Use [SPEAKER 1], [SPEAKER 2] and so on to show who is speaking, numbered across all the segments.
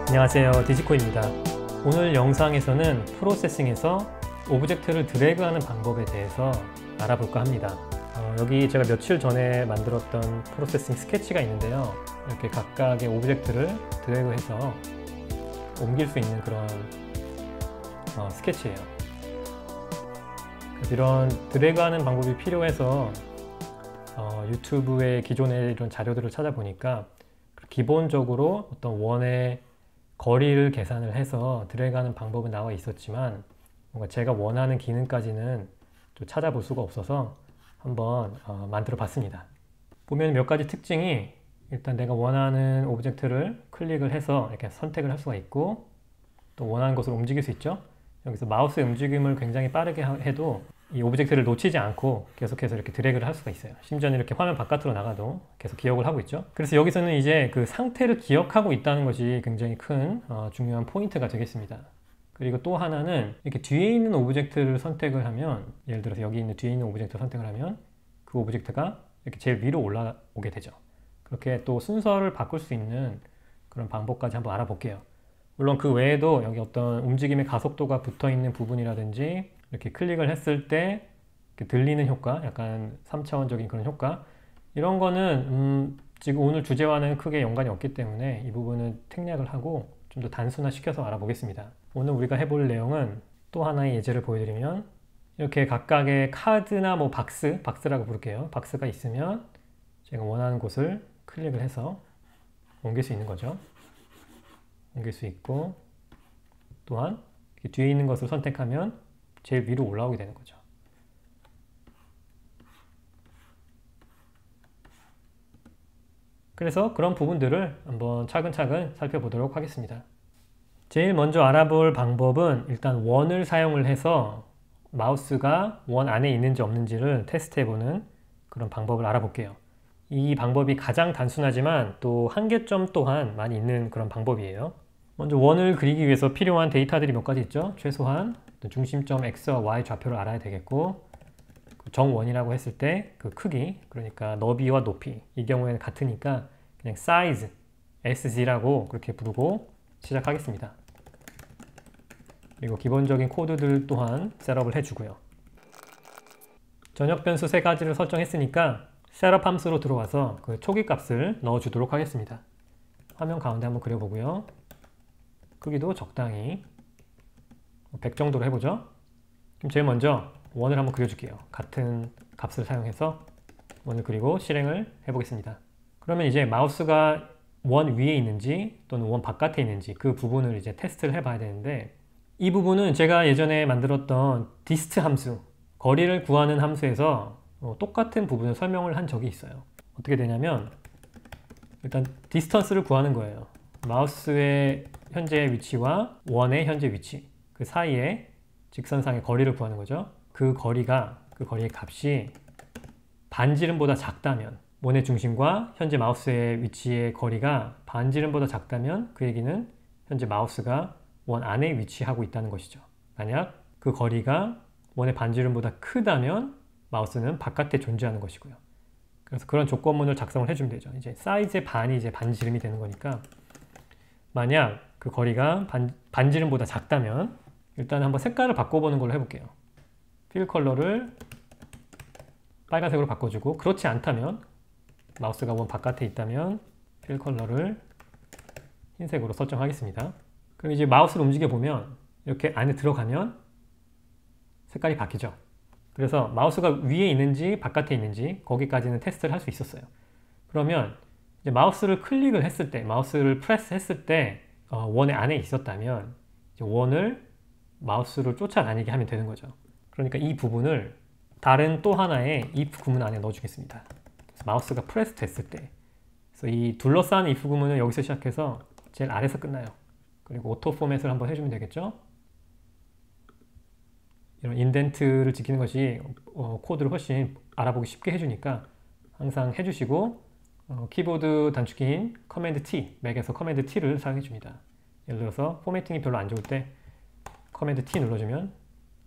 [SPEAKER 1] 안녕하세요, 디지코입니다. 오늘 영상에서는 프로세싱에서 오브젝트를 드래그하는 방법에 대해서 알아볼까 합니다. 여기 제가 며칠 전에 만들었던 프로세싱 스케치가 있는데요, 이렇게 각각의 오브젝트를 드래그해서 옮길 수 있는 그런 스케치예요. 이런 드래그하는 방법이 필요해서 유튜브의 기존의 이런 자료들을 찾아보니까 기본적으로 어떤 원의 거리를 계산을 해서 드래그하는 방법은 나와 있었지만 뭔가 제가 원하는 기능까지는 또 찾아볼 수가 없어서 한번 만들어 봤습니다. 보면 몇 가지 특징이, 일단 내가 원하는 오브젝트를 클릭을 해서 이렇게 선택을 할 수가 있고, 또 원하는 것을 움직일 수 있죠. 여기서 마우스의 움직임을 굉장히 빠르게 해도 이 오브젝트를 놓치지 않고 계속해서 이렇게 드래그를 할 수가 있어요. 심지어는 이렇게 화면 바깥으로 나가도 계속 기억을 하고 있죠. 그래서 여기서는 이제 그 상태를 기억하고 있다는 것이 굉장히 큰 중요한 포인트가 되겠습니다. 그리고 또 하나는 이렇게 뒤에 있는 오브젝트를 선택을 하면, 예를 들어서 여기 있는 뒤에 있는 오브젝트를 선택을 하면 그 오브젝트가 이렇게 제일 위로 올라오게 되죠. 그렇게 또 순서를 바꿀 수 있는 그런 방법까지 한번 알아볼게요. 물론 그 외에도 여기 어떤 움직임의 가속도가 붙어 있는 부분이라든지 이렇게 클릭을 했을 때 이렇게 들리는 효과, 약간 3차원적인 그런 효과, 이런 거는 지금 오늘 주제와는 크게 연관이 없기 때문에 이 부분은 생략을 하고 좀 더 단순화시켜서 알아보겠습니다. 오늘 우리가 해볼 내용은 또 하나의 예제를 보여드리면, 이렇게 각각의 카드나 뭐 박스라고 부를게요. 박스가 있으면 제가 원하는 곳을 클릭을 해서 옮길 수 있는 거죠. 옮길 수 있고, 또한 뒤에 있는 것을 선택하면 제일 위로 올라오게 되는 거죠. 그래서 그런 부분들을 한번 차근차근 살펴보도록 하겠습니다. 제일 먼저 알아볼 방법은 일단 원을 사용을 해서 마우스가 원 안에 있는지 없는지를 테스트해보는 그런 방법을 알아볼게요. 이 방법이 가장 단순하지만 또 한계점 또한 많이 있는 그런 방법이에요. 먼저 원을 그리기 위해서 필요한 데이터들이 몇 가지 있죠. 최소한 중심점 X와 Y 좌표를 알아야 되겠고, 정원이라고 했을 때 그 크기, 그러니까 너비와 높이, 이 경우에는 같으니까 그냥 size, SG라고 그렇게 부르고 시작하겠습니다. 그리고 기본적인 코드들 또한 셋업을 해주고요. 전역 변수 3가지를 설정했으니까 셋업 함수로 들어와서 그 초기 값을 넣어주도록 하겠습니다. 화면 가운데 한번 그려보고요. 크기도 적당히 100 정도로 해보죠. 그럼 제일 먼저 원을 한번 그려줄게요. 같은 값을 사용해서 원을 그리고 실행을 해보겠습니다. 그러면 이제 마우스가 원 위에 있는지 또는 원 바깥에 있는지 그 부분을 이제 테스트를 해봐야 되는데, 이 부분은 제가 예전에 만들었던 디스트 함수, 거리를 구하는 함수에서 똑같은 부분을 설명을 한 적이 있어요. 어떻게 되냐면, 일단 디스턴스를 구하는 거예요. 마우스의 현재 위치와 원의 현재 위치, 그 사이에 직선상의 거리를 구하는 거죠. 그 거리의 값이 반지름보다 작다면, 원의 중심과 현재 마우스의 위치의 거리가 반지름보다 작다면 그 얘기는 현재 마우스가 원 안에 위치하고 있다는 것이죠. 만약 그 거리가 원의 반지름보다 크다면 마우스는 바깥에 존재하는 것이고요. 그래서 그런 조건문을 작성을 해주면 되죠. 이제 사이즈의 반이 이제 반지름이 되는 거니까, 만약 그 거리가 반지름보다 작다면 일단 한번 색깔을 바꿔보는 걸로 해볼게요. 필 컬러를 빨간색으로 바꿔주고, 그렇지 않다면 마우스가 원 바깥에 있다면 필 컬러를 흰색으로 설정하겠습니다. 그럼 이제 마우스를 움직여 보면 이렇게 안에 들어가면 색깔이 바뀌죠. 그래서 마우스가 위에 있는지 바깥에 있는지 거기까지는 테스트를 할 수 있었어요. 그러면 이제 마우스를 클릭을 했을 때, 마우스를 프레스 했을 때 원의 안에 있었다면 이제 원을 마우스를 쫓아다니게 하면 되는 거죠. 그러니까 이 부분을 다른 또 하나의 if 구문 안에 넣어주겠습니다. 마우스가 프레스 됐을 때, 그래서 이 둘러싼 if 구문은 여기서 시작해서 제일 아래에서 끝나요. 그리고 오토 포맷을 한번 해주면 되겠죠. 이런 인덴트를 지키는 것이 코드를 훨씬 알아보기 쉽게 해주니까 항상 해주시고, 키보드 단축키인 커맨드 T, 맥에서 커맨드 T를 사용해 줍니다. 예를 들어서 포매팅이 별로 안 좋을 때 커맨드 T 눌러주면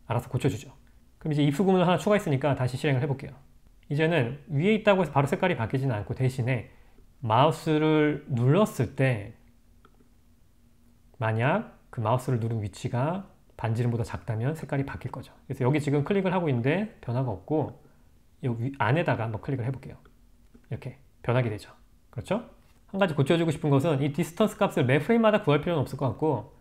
[SPEAKER 1] 알아서 고쳐주죠. 그럼 이제 if 구문을 하나 추가했으니까 다시 실행을 해볼게요. 이제는 위에 있다고 해서 바로 색깔이 바뀌지는 않고, 대신에 마우스를 눌렀을 때 만약 그 마우스를 누른 위치가 반지름보다 작다면 색깔이 바뀔 거죠. 그래서 여기 지금 클릭을 하고 있는데 변화가 없고 여기 안에다가 한번 클릭을 해볼게요. 이렇게 변하게 되죠. 그렇죠? 한 가지 고쳐주고 싶은 것은 이 디스턴스 값을 매 프레임마다 구할 필요는 없을 것 같고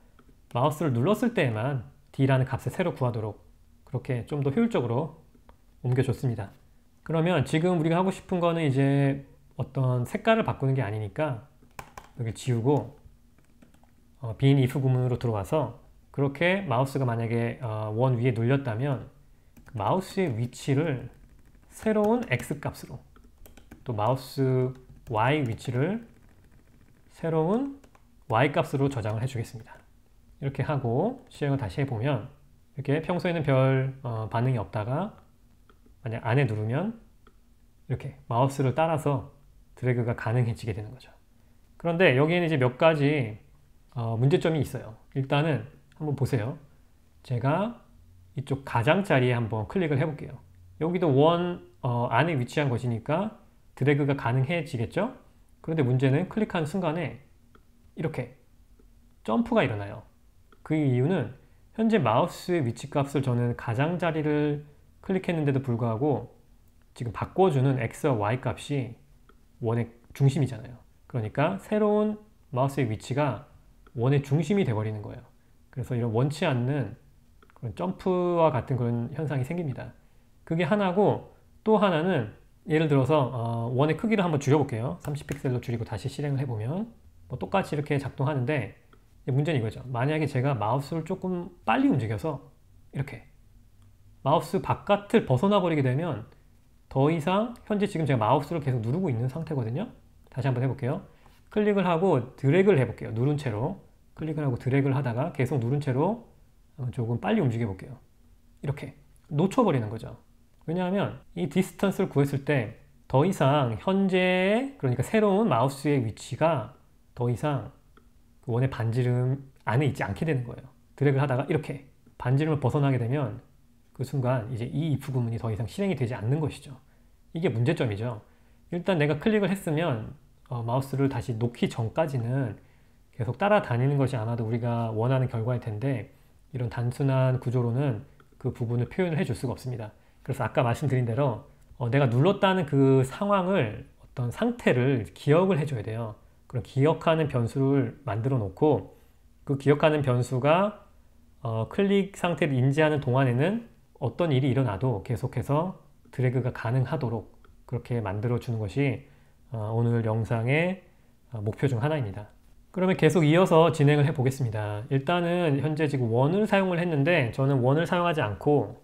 [SPEAKER 1] 마우스를 눌렀을 때에만 D라는 값을 새로 구하도록 그렇게 좀 더 효율적으로 옮겨줬습니다. 그러면 지금 우리가 하고 싶은 거는 이제 어떤 색깔을 바꾸는 게 아니니까 여기 지우고 빈 if 구문으로 들어와서 그렇게 마우스가 만약에 원 위에 눌렸다면 그 마우스의 위치를 새로운 x 값으로 또 마우스 y 위치를 새로운 y 값으로 저장을 해주겠습니다. 이렇게 하고 실행을 다시 해보면 이렇게 평소에는 별 반응이 없다가 만약 안에 누르면 이렇게 마우스를 따라서 드래그가 가능해지게 되는 거죠. 그런데 여기에는 이제 몇 가지 문제점이 있어요. 일단은 한번 보세요. 제가 이쪽 가장자리에 한번 클릭을 해볼게요. 여기도 원 안에 위치한 것이니까 드래그가 가능해지겠죠? 그런데 문제는 클릭한 순간에 이렇게 점프가 일어나요. 그 이유는 현재 마우스의 위치 값을 저는 가장자리를 클릭했는데도 불구하고 지금 바꿔주는 X와 Y 값이 원의 중심이잖아요. 그러니까 새로운 마우스의 위치가 원의 중심이 돼버리는 거예요. 그래서 이런 원치 않는 그런 점프와 같은 그런 현상이 생깁니다. 그게 하나고 또 하나는 예를 들어서 원의 크기를 한번 줄여볼게요. 30픽셀로 줄이고 다시 실행을 해보면 뭐 똑같이 이렇게 작동하는데 문제는 이거죠. 만약에 제가 마우스를 조금 빨리 움직여서 이렇게 마우스 바깥을 벗어나 버리게 되면 더 이상 현재 지금 제가 마우스를 계속 누르고 있는 상태거든요. 다시 한번 해볼게요. 클릭을 하고 드래그를 해볼게요. 누른 채로 클릭을 하고 드래그를 하다가 계속 누른 채로 조금 빨리 움직여 볼게요. 이렇게 놓쳐버리는 거죠. 왜냐하면 이 디스턴스를 구했을 때 더 이상 현재 그러니까 새로운 마우스의 위치가 더 이상 그 원의 반지름 안에 있지 않게 되는 거예요. 드래그를 하다가 이렇게 반지름을 벗어나게 되면 그 순간 이제 이 if 구문이 더 이상 실행이 되지 않는 것이죠. 이게 문제점이죠. 일단 내가 클릭을 했으면 마우스를 다시 놓기 전까지는 계속 따라다니는 것이 아마도 우리가 원하는 결과일 텐데 이런 단순한 구조로는 그 부분을 표현을 해줄 수가 없습니다. 그래서 아까 말씀드린 대로 내가 눌렀다는 그 상황을 어떤 상태를 기억을 해줘야 돼요. 그럼 기억하는 변수를 만들어 놓고 그 기억하는 변수가 클릭 상태를 인지하는 동안에는 어떤 일이 일어나도 계속해서 드래그가 가능하도록 그렇게 만들어 주는 것이 오늘 영상의 목표 중 하나입니다. 그러면 계속 이어서 진행을 해 보겠습니다. 일단은 현재 지금 원을 사용을 했는데 저는 원을 사용하지 않고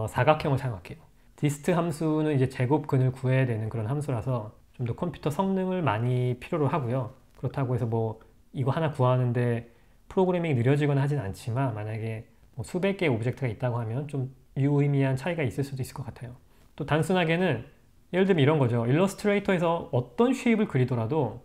[SPEAKER 1] 사각형을 사용할게요. dist 함수는 이제 제곱근을 구해야 되는 그런 함수라서 좀 더 컴퓨터 성능을 많이 필요로 하고요. 그렇다고 해서 뭐 이거 하나 구하는데 프로그래밍이 느려지거나 하진 않지만 만약에 뭐 수백 개의 오브젝트가 있다고 하면 좀 유의미한 차이가 있을 수도 있을 것 같아요. 또 단순하게는 예를 들면 이런 거죠. 일러스트레이터에서 어떤 쉐입을 그리더라도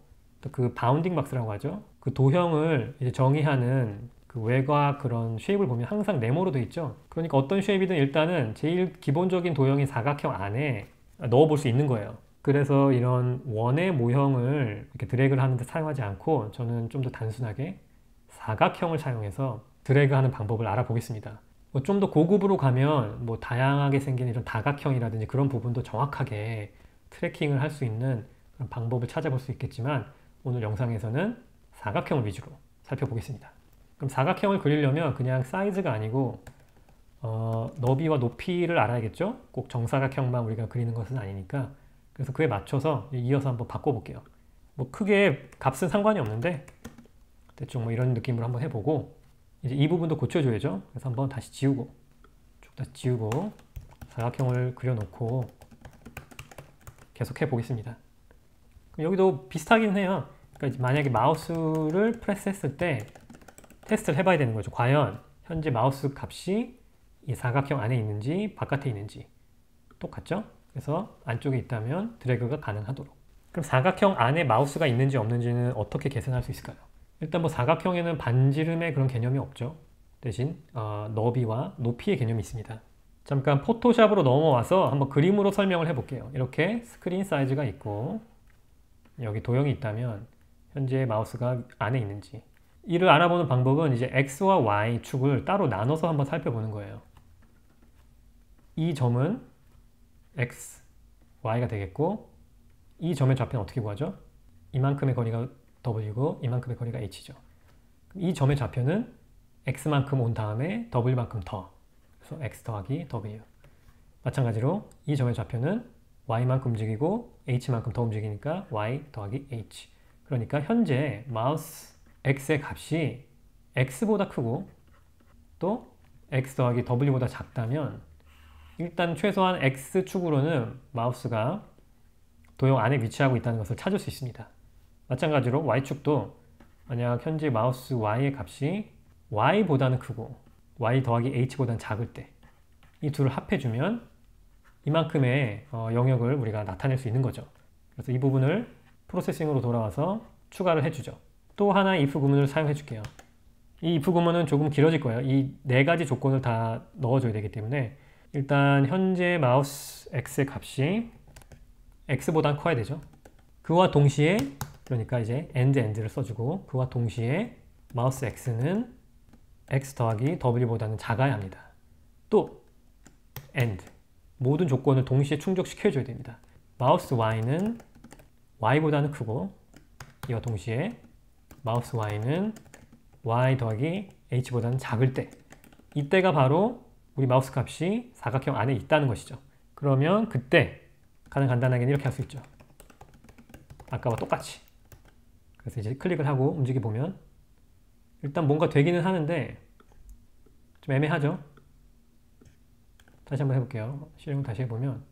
[SPEAKER 1] 그 바운딩 박스라고 하죠. 그 도형을 이제 정의하는 그 외곽 그런 쉐입을 보면 항상 네모로 되어 있죠. 그러니까 어떤 쉐입이든 일단은 제일 기본적인 도형인 사각형 안에 넣어 볼 수 있는 거예요. 그래서 이런 원의 모형을 이렇게 드래그를 하는데 사용하지 않고 저는 좀 더 단순하게 사각형을 사용해서 드래그하는 방법을 알아보겠습니다. 뭐 좀 더 고급으로 가면 뭐 다양하게 생긴 이런 다각형이라든지 그런 부분도 정확하게 트래킹을 할 수 있는 그런 방법을 찾아볼 수 있겠지만 오늘 영상에서는 사각형을 위주로 살펴보겠습니다. 그럼 사각형을 그리려면 그냥 사이즈가 아니고 너비와 높이를 알아야겠죠? 꼭 정사각형만 우리가 그리는 것은 아니니까 그래서 그에 맞춰서 이어서 한번 바꿔볼게요. 뭐 크게 값은 상관이 없는데 대충 뭐 이런 느낌으로 한번 해보고 이제 이 부분도 고쳐줘야죠. 그래서 한번 다시 지우고 쭉 다 지우고 사각형을 그려놓고 계속 해보겠습니다. 여기도 비슷하긴 해요. 그러니까 만약에 마우스를 프레스했을 때 테스트를 해봐야 되는 거죠. 과연 현재 마우스 값이 이 사각형 안에 있는지 바깥에 있는지 똑같죠? 그래서 안쪽에 있다면 드래그가 가능하도록. 그럼 사각형 안에 마우스가 있는지 없는지는 어떻게 계산할 수 있을까요? 일단 뭐 사각형에는 반지름의 그런 개념이 없죠. 대신 너비와 높이의 개념이 있습니다. 잠깐 포토샵으로 넘어와서 한번 그림으로 설명을 해볼게요. 이렇게 스크린 사이즈가 있고 여기 도형이 있다면 현재 마우스가 안에 있는지 이를 알아보는 방법은 이제 x와 y 축을 따로 나눠서 한번 살펴보는 거예요. 이 점은 x, y가 되겠고 이 점의 좌표는 어떻게 구하죠? 이만큼의 거리가 w고 이만큼의 거리가 h죠. 이 점의 좌표는 x만큼 온 다음에 w만큼 더. 그래서 x 더하기 w. 마찬가지로 이 점의 좌표는 y만큼 움직이고 h만큼 더 움직이니까 y 더하기 h. 그러니까 현재 마우스 x의 값이 x보다 크고 또 x 더하기 w보다 작다면 일단 최소한 x축으로는 마우스가 도형 안에 위치하고 있다는 것을 찾을 수 있습니다. 마찬가지로 y축도 만약 현재 마우스 y의 값이 y보다는 크고 y 더하기 h보다는 작을 때 이 둘을 합해주면 이만큼의 영역을 우리가 나타낼 수 있는 거죠. 그래서 이 부분을 프로세싱으로 돌아와서 추가를 해주죠. 또 하나의 if 구문을 사용해 줄게요. 이 if 구문은 조금 길어질 거예요. 이 네 가지 조건을 다 넣어줘야 되기 때문에 일단 현재 마우스 x의 값이 x보다 커야 되죠. 그와 동시에 그러니까 이제 and를 써주고 그와 동시에 마우스 x는 x 더하기 w보다는 작아야 합니다. 또 and 모든 조건을 동시에 충족시켜줘야 됩니다. 마우스 y는 y보다는 크고 이와 동시에 마우스 y는 y 더하기 h보다는 작을 때 이때가 바로 우리 마우스 값이 사각형 안에 있다는 것이죠. 그러면 그때 가장 간단하게는 이렇게 할 수 있죠. 아까와 똑같이. 그래서 이제 클릭을 하고 움직여 보면 일단 뭔가 되기는 하는데 좀 애매하죠. 다시 한번 해볼게요. 실행을 다시 해보면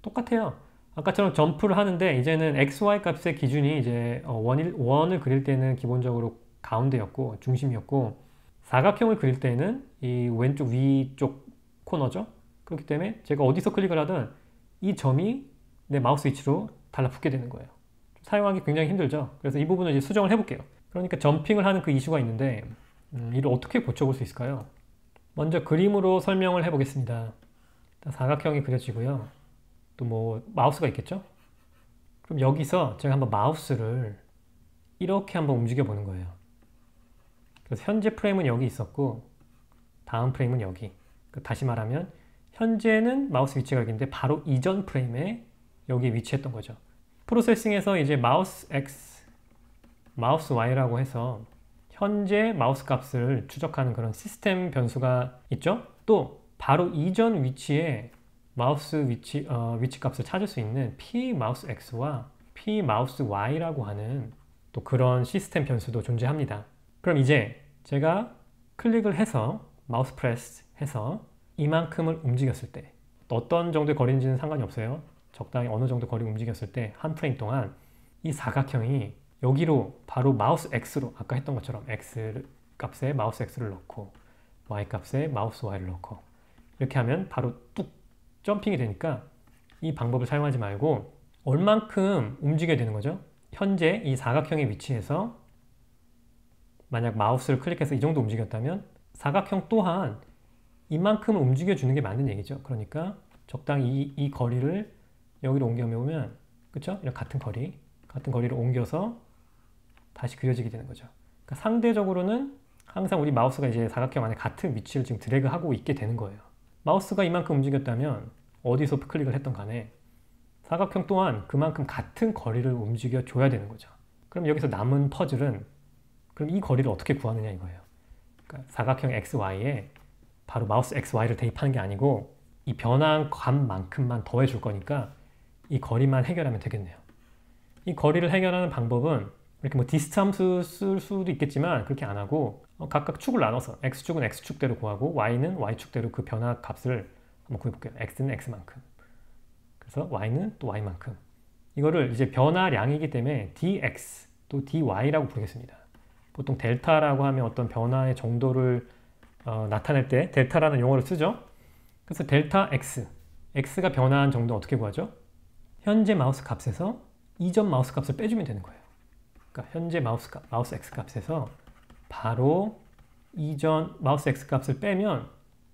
[SPEAKER 1] 똑같아요. 아까처럼 점프를 하는데 이제는 XY 값의 기준이 이제 원을 그릴 때는 기본적으로 가운데였고 중심이었고 사각형을 그릴 때는 이 왼쪽 위쪽 코너죠. 그렇기 때문에 제가 어디서 클릭을 하든 이 점이 내 마우스 위치로 달라붙게 되는 거예요. 사용하기 굉장히 힘들죠. 그래서 이 부분을 이제 수정을 해볼게요. 그러니까 점핑을 하는 그 이슈가 있는데 이를 어떻게 고쳐볼 수 있을까요? 먼저 그림으로 설명을 해보겠습니다. 사각형이 그려지고요. 또 뭐 마우스가 있겠죠? 그럼 여기서 제가 한번 마우스를 이렇게 한번 움직여 보는 거예요. 그래서 현재 프레임은 여기 있었고 다음 프레임은 여기. 다시 말하면 현재는 마우스 위치가 여기인데 바로 이전 프레임에 여기 위치했던 거죠. 프로세싱에서 이제 마우스 X, 마우스 Y라고 해서 현재 마우스 값을 추적하는 그런 시스템 변수가 있죠. 또 바로 이전 위치에 마우스 위치 값을 찾을 수 있는 p 마우스 x와 p 마우스 y라고 하는 또 그런 시스템 변수도 존재합니다. 그럼 이제 제가 클릭을 해서 마우스 프레스 해서 이만큼을 움직였을 때 어떤 정도의 거리인지는 상관이 없어요. 적당히 어느 정도 거리를 움직였을 때 한 프레임 동안 이 사각형이 여기로 바로 마우스 x로 아까 했던 것처럼 x 값에 마우스 x를 넣고 y 값에 마우스 y를 넣고 이렇게 하면 바로 뚝 점핑이 되니까 이 방법을 사용하지 말고 얼만큼 움직여야 되는 거죠. 현재 이 사각형의 위치에서 만약 마우스를 클릭해서 이 정도 움직였다면 사각형 또한 이만큼을 움직여주는 게 맞는 얘기죠. 그러니까 적당히 이 거리를 여기로 옮겨오면 그쵸? 이런 같은 거리를 옮겨서 다시 그려지게 되는 거죠. 그러니까 상대적으로는 항상 우리 마우스가 이제 사각형 안에 같은 위치를 지금 드래그하고 있게 되는 거예요. 마우스가 이만큼 움직였다면 어디서 클릭을 했던 간에 사각형 또한 그만큼 같은 거리를 움직여 줘야 되는 거죠. 그럼 여기서 남은 퍼즐은 그럼 이 거리를 어떻게 구하느냐 이거예요. 그러니까 사각형 XY에 바로 마우스 XY를 대입하는 게 아니고 이 변화한 값만큼만 더해 줄 거니까 이 거리만 해결하면 되겠네요. 이 거리를 해결하는 방법은 이렇게 뭐 디스트 함수 쓸 수도 있겠지만 그렇게 안 하고 각각 축을 나눠서 X축은 X축대로 구하고 Y는 Y축대로 그 변화 값을 한번 구해볼게요. X는 X만큼 그래서 Y는 또 Y만큼 이거를 이제 변화량이기 때문에 dx 또 dy라고 부르겠습니다. 보통 델타라고 하면 어떤 변화의 정도를 나타낼 때 델타라는 용어를 쓰죠. 그래서 델타 x, x가 변화한 정도 어떻게 구하죠? 현재 마우스 값에서 이전 마우스 값을 빼주면 되는 거예요. 그러니까 현재 마우스 x 값에서 바로 이전 마우스 x 값을 빼면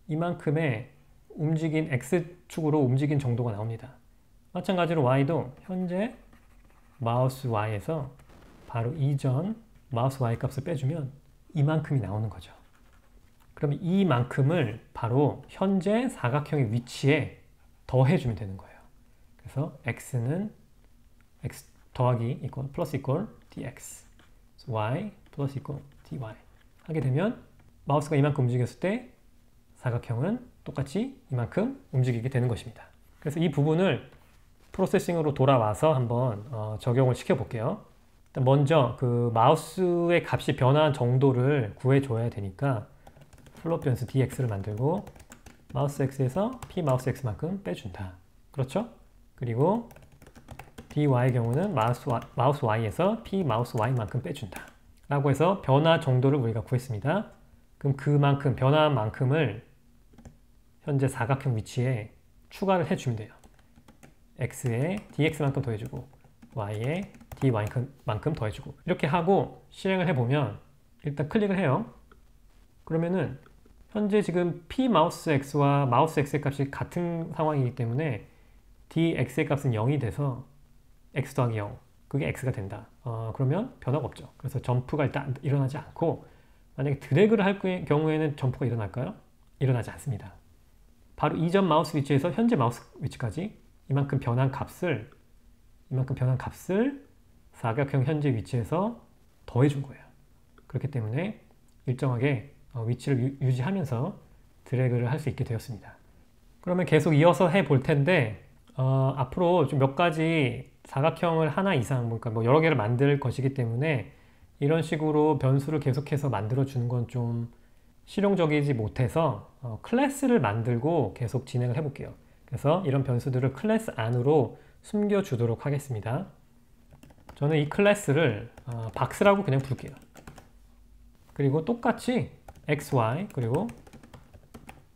[SPEAKER 1] 이만큼의 움직인 x축으로 움직인 정도가 나옵니다. 마찬가지로 y도 현재 마우스 y에서 바로 이전 마우스 y 값을 빼주면 이만큼이 나오는 거죠. 그럼 이만큼을 바로 현재 사각형의 위치에 더해주면 되는 거예요. 그래서 x는 x 더하기 이퀄 플러스 이퀄 dx y 플러스 이퀄 dy 하게 되면 마우스가 이만큼 움직였을 때 사각형은 똑같이 이만큼 움직이게 되는 것입니다. 그래서 이 부분을 프로세싱으로 돌아와서 한번 적용을 시켜 볼게요. 일단 먼저 그 마우스의 값이 변화한 정도를 구해줘야 되니까 플롯 변수 dx를 만들고 마우스 x에서 p 마우스 x만큼 빼준다. 그렇죠? 그리고 dy의 경우는 마우스 y에서 p 마우스 y만큼 빼준다. 라고 해서 변화 정도를 우리가 구했습니다. 그럼 그만큼 변화한 만큼을 현재 사각형 위치에 추가를 해주면 돼요. x에 dx만큼 더해주고 y에 dy만큼 더해주고 이렇게 하고 실행을 해보면 일단 클릭을 해요. 그러면은 현재 지금 p 마우스 x와 마우스 x의 값이 같은 상황이기 때문에 dx의 값은 0이 돼서 x 더하기 0 그게 x가 된다. 그러면 변화가 없죠. 그래서 점프가 일단 일어나지 않고 만약에 드래그를 할 경우에는 점프가 일어날까요? 일어나지 않습니다. 바로 이전 마우스 위치에서 현재 마우스 위치까지 이만큼 변한 값을 사각형 현재 위치에서 더해준 거예요. 그렇기 때문에 일정하게 위치를 유지하면서 드래그를 할 수 있게 되었습니다. 그러면 계속 이어서 해볼 텐데 앞으로 좀 몇 가지 사각형을 하나 이상 그러니까 뭐 여러 개를 만들 것이기 때문에 이런 식으로 변수를 계속해서 만들어 주는 건 좀 실용적이지 못해서 클래스를 만들고 계속 진행을 해볼게요. 그래서 이런 변수들을 클래스 안으로 숨겨주도록 하겠습니다. 저는 이 클래스를 박스라고 그냥 부를게요. 그리고 똑같이 xy 그리고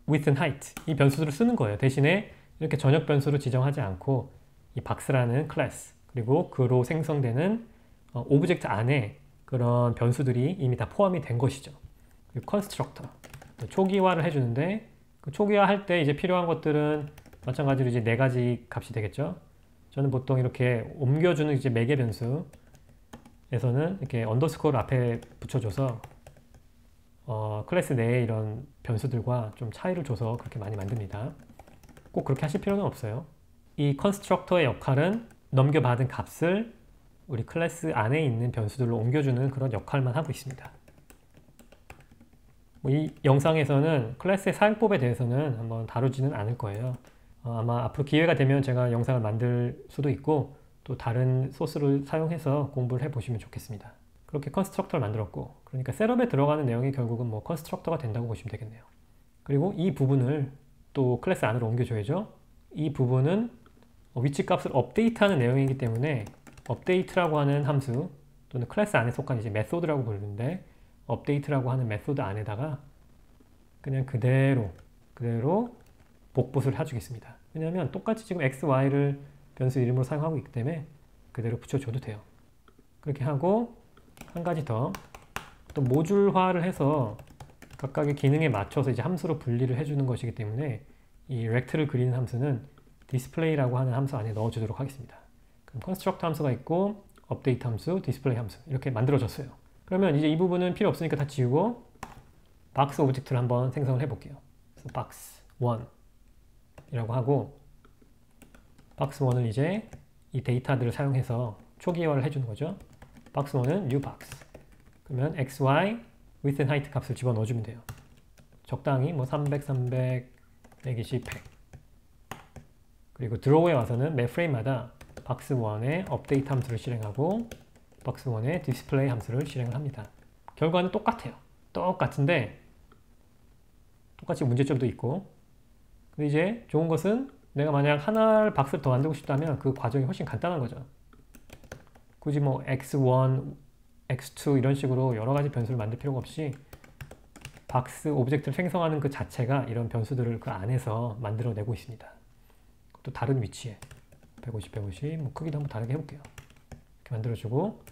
[SPEAKER 1] width and height 이 변수들을 쓰는 거예요. 대신에 이렇게 전역 변수를 지정하지 않고 이 박스라는 클래스 그리고 그로 생성되는 오브젝트 안에 그런 변수들이 이미 다 포함이 된 것이죠. 그리고 컨스트럭터 초기화를 해주는데 그 초기화 할 때 이제 필요한 것들은 마찬가지로 이제 4가지 값이 되겠죠. 저는 보통 이렇게 옮겨주는 이제 매개 변수에서는 이렇게 언더스코어를 앞에 붙여줘서 클래스 내에 이런 변수들과 좀 차이를 줘서 그렇게 많이 만듭니다. 꼭 그렇게 하실 필요는 없어요. 이 컨스트럭터의 역할은 넘겨받은 값을 우리 클래스 안에 있는 변수들로 옮겨주는 그런 역할만 하고 있습니다. 이 영상에서는 클래스의 사용법에 대해서는 한번 다루지는 않을 거예요. 아마 앞으로 기회가 되면 제가 영상을 만들 수도 있고 또 다른 소스를 사용해서 공부를 해보시면 좋겠습니다. 그렇게 컨스트럭터를 만들었고 그러니까 셋업에 들어가는 내용이 결국은 뭐 컨스트럭터가 된다고 보시면 되겠네요. 그리고 이 부분을 또 클래스 안으로 옮겨줘야죠. 이 부분은 위치 값을 업데이트하는 내용이기 때문에 업데이트라고 하는 함수 또는 클래스 안에 속한 이제 메소드라고 부르는데 업데이트라고 하는 메소드 안에다가 그냥 그대로 복붙을 해주겠습니다. 왜냐하면 똑같이 지금 x, y를 변수 이름으로 사용하고 있기 때문에 그대로 붙여줘도 돼요. 그렇게 하고 한 가지 더 또 모듈화를 해서 각각의 기능에 맞춰서 이제 함수로 분리를 해주는 것이기 때문에 이 렉트를 그리는 함수는 디스플레이라고 하는 함수 안에 넣어주도록 하겠습니다. 그럼 컨스트럭터 함수가 있고 업데이트 함수, 디스플레이 함수 이렇게 만들어졌어요. 그러면 이제 이 부분은 필요 없으니까 다 지우고 박스 오브젝트를 한번 생성을 해볼게요. 그래서 박스 1 이라고 하고 박스 1은 이제 이 데이터들을 사용해서 초기화를 해주는 거죠. 박스 1은 new box. 그러면 x, y, width and height 값을 집어넣어주면 돼요. 적당히 뭐 300, 300, 120, 100. 그리고 드로우에 와서는 매 프레임마다 박스 1의 업데이트 함수를 실행하고 박스 1의 디스플레이 함수를 실행을 합니다. 결과는 똑같아요. 똑같은데 똑같이 문제점도 있고 근데 이제 좋은 것은 내가 만약 하나를 박스를 더 만들고 싶다면 그 과정이 훨씬 간단한 거죠. 굳이 뭐 x1, x2 이런 식으로 여러 가지 변수를 만들 필요가 없이 박스 오브젝트를 생성하는 그 자체가 이런 변수들을 그 안에서 만들어내고 있습니다. 또 다른 위치에 150, 150 뭐 크기도 한번 다르게 해볼게요. 이렇게 만들어주고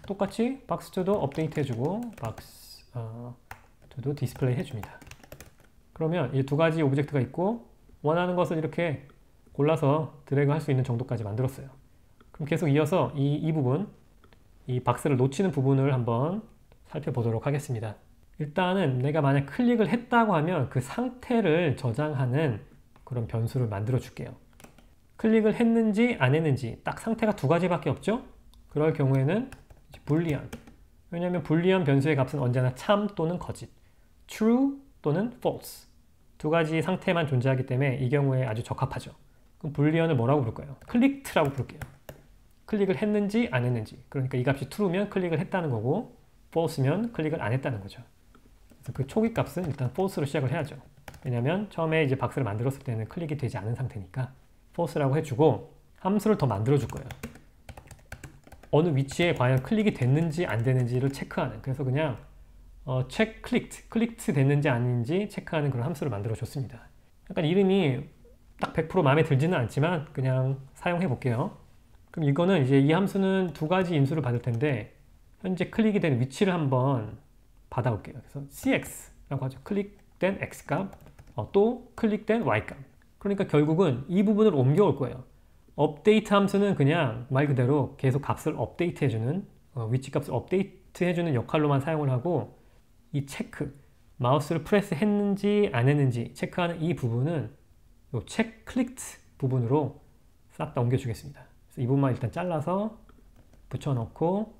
[SPEAKER 1] 똑같이 박스2도 업데이트 해주고 박스2도 디스플레이 해줍니다. 그러면 이 두 가지 오브젝트가 있고 원하는 것을 이렇게 골라서 드래그 할 수 있는 정도까지 만들었어요. 그럼 계속 이어서 이 부분, 이 박스를 놓치는 부분을 한번 살펴보도록 하겠습니다. 일단은 내가 만약 클릭을 했다고 하면 그 상태를 저장하는 그런 변수를 만들어 줄게요. 클릭을 했는지 안 했는지 딱 상태가 두 가지밖에 없죠? 그럴 경우에는 불리언. 왜냐하면 불리언 변수의 값은 언제나 참 또는 거짓, true 또는 false 두 가지 상태만 존재하기 때문에 이 경우에 아주 적합하죠. 그럼 불리언을 뭐라고 부를까요? 클릭트라고 부를게요. 클릭을 했는지 안 했는지. 그러니까 이 값이 true면 클릭을 했다는 거고 false면 클릭을 안 했다는 거죠. 그래서 그 초기 값은 일단 false로 시작을 해야죠. 왜냐하면 처음에 이제 박스를 만들었을 때는 클릭이 되지 않은 상태니까 false라고 해주고 함수를 더 만들어 줄 거예요. 어느 위치에 과연 클릭이 됐는지 안 됐는지를 체크하는. 그래서 그냥 check clicked 됐는지 아닌지 체크하는 그런 함수를 만들어 줬습니다. 약간 이름이 딱 100% 마음에 들지는 않지만 그냥 사용해 볼게요. 그럼 이거는 이제 이 함수는 두 가지 인수를 받을 텐데 현재 클릭이 된 위치를 한번 받아올게요. 그래서 cx라고 하죠. 클릭된 x값, 또 클릭된 y값. 그러니까 결국은 이 부분을 옮겨올 거예요. 업데이트 함수는 그냥 말 그대로 계속 값을 업데이트 해주는 위치 값을 업데이트 해주는 역할로만 사용을 하고 이 체크, 마우스를 프레스 했는지 안 했는지 체크하는 이 부분은 이 체크 클릭트 부분으로 싹 다 옮겨주겠습니다. 그래서 이 부분만 일단 잘라서 붙여넣고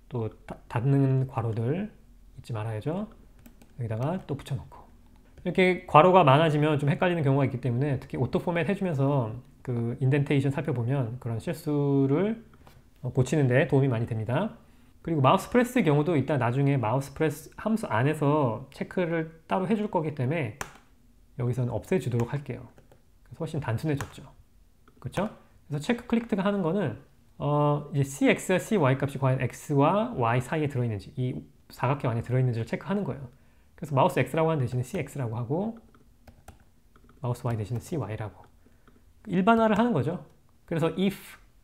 [SPEAKER 1] 또 닫는 괄호들 잊지 말아야죠. 여기다가 또 붙여넣고 이렇게 괄호가 많아지면 좀 헷갈리는 경우가 있기 때문에 특히 오토 포맷 해주면서 그 인덴테이션 살펴보면 그런 실수를 고치는 데 도움이 많이 됩니다. 그리고 마우스 프레스의 경우도 일단 나중에 마우스 프레스 함수 안에서 체크를 따로 해줄 거기 때문에 여기서는 없애주도록 할게요. 그래서 훨씬 단순해졌죠. 그렇죠? 그래서 체크 클릭트가 하는 거는 이제 cx와 cy 값이 과연 x와 y 사이에 들어있는지 이 사각형 안에 들어있는지를 체크하는 거예요. 그래서 마우스 x라고 하는 대신에 cx라고 하고 마우스 y 대신에 cy라고 일반화를 하는 거죠. 그래서 if